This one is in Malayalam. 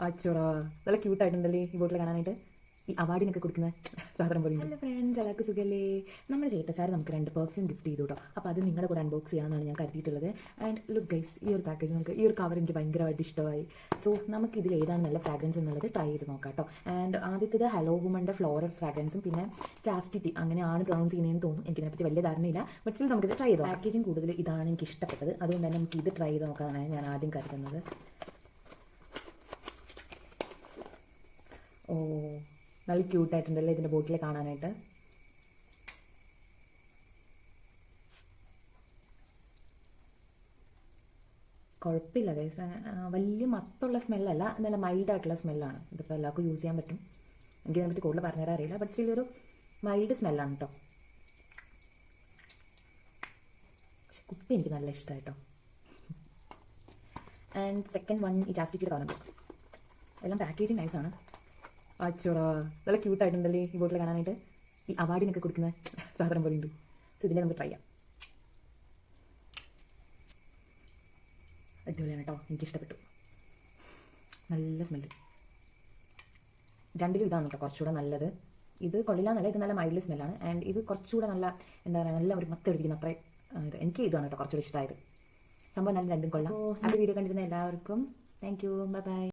അച്ചോടാ നല്ല ക്യൂട്ടായിട്ടുണ്ടല്ലേ ഈ ബോട്ടിൽ കാണാനായിട്ട്. ഈ അവാർഡിനൊക്കെ കൊടുക്കുന്ന സാധനം പോലെ. ഹലോ ഫ്രണ്ട്സ്, എല്ലാവർക്കും സുഖല്ലേ? നമ്മുടെ ചേട്ടച്ചാർ നമുക്ക് 2 പെർഫ്യൂം ഗിഫ്റ്റ് ചെയ്തു കേട്ടോ. അപ്പോൾ അത് നിങ്ങളുടെ കൂടെ അൺബോക്സ് ചെയ്യാമെന്നാണ് ഞാൻ കരുതിയിട്ടുള്ളത്. ആൻഡ് ലുക്ക് ഗൈസ്, ഈ ഒരു പാക്കേജ് നമുക്ക് ഈ ഒരു കവർ എനിക്ക് ഭയങ്കരമായിട്ട് ഇഷ്ടമായി. സോ നമുക്ക് ഇതിൽ ഏതാണ് നല്ല ഫ്രാഗ്രൻസ് എന്നുള്ളത് ട്രൈ ചെയ്ത് നോക്കാം കേട്ടോ. ആൻഡ് ആദ്യത്തേത് ഹലോ വുമൻ്റെ ഫ്ലോറൽ ഫ്രാഗ്രൻസും പിന്നെ ചാസ്റ്റിറ്റി അങ്ങനെയാണ് പ്രൊണൗൺസ് ചെയ്യുന്നതെന്ന് തോന്നുന്നു. എനിക്കിതിനെപ്പറ്റി വലിയ ധാരണയില്ല. ബട്ട് സ്റ്റിൽ നമുക്കിത് ട്രൈ ചെയ്ത് നോക്കാം. പാക്കേജിങ് കൂടുതൽ ഇതാണ് എനിക്ക് ഇഷ്ടപ്പെട്ടത്. അതുകൊണ്ട് തന്നെ നമുക്ക് ഇത് ട്രൈ ചെയ്ത് നോക്കാനാണ് ഞാൻ ആദ്യം കരുതുന്നത്. ഓ, നല്ല ക്യൂട്ടായിട്ടുണ്ടല്ലേ ഇതിൻ്റെ ബോട്ടിൽ കാണാനായിട്ട്. കുഴപ്പമില്ല ഗൈസ്, വലിയ മത്തുള്ള സ്മെല്ലല്ല, നല്ല മൈൽഡായിട്ടുള്ള സ്മെല്ലാണ്. ഇതിപ്പോൾ എല്ലാവർക്കും യൂസ് ചെയ്യാൻ പറ്റും. എനിക്കതിനെപ്പറ്റി കൂടുതൽ പറഞ്ഞുതരാൻ അറിയില്ല, ബട്ട് സ്റ്റിൽ ഒരു മൈൽഡ് സ്മെല്ലാണ് കേട്ടോ. പക്ഷെ കുപ്പി എനിക്ക് നല്ല ഇഷ്ടമായിട്ടോ. ആൻഡ് സെക്കൻഡ് വൺ ഈ ചാസ്റ്റിറ്റിയുടെ കാണുമ്പോൾ എല്ലാം പാക്കേജിങ് നൈസാണ്. അച്ചോടാ നല്ല ക്യൂട്ടായിട്ടുണ്ടല്ലേ ഈ ബോട്ടിൽ കാണാനായിട്ട്. ഈ അവാർഡിനൊക്കെ കൊടുക്കുന്ന സാധനം പോലെ ഉണ്ട്. സോ ഇതിനെ നമുക്ക് ട്രൈ ചെയ്യാം. അടിപൊളിയാണ് കേട്ടോ, എനിക്കിഷ്ടപ്പെട്ടു. നല്ല സ്മെല്ല്. രണ്ടിലും ഇതാണ് കേട്ടോ കുറച്ചുകൂടെ നല്ലത്. ഇത് കൊള്ളില്ലാന്നല്ല, ഇത് നല്ല മൈൽഡ് സ്മെല്ലാണ്. ആൻഡ് ഇത് കുറച്ചുകൂടെ നല്ല എന്താ പറയുക, നല്ല ഒരു മത്തെടുക്കുന്ന അത്ര ഇത് എനിക്ക് ഇതാണ് കേട്ടോ കുറച്ചുകൂടി ഇഷ്ടമായത്. സംഭവം നല്ല രണ്ടും കൊള്ളാം. അപ്പോൾ ആ വീഡിയോ കണ്ടിരുന്ന എല്ലാവർക്കും താങ്ക് യു. Bye bye.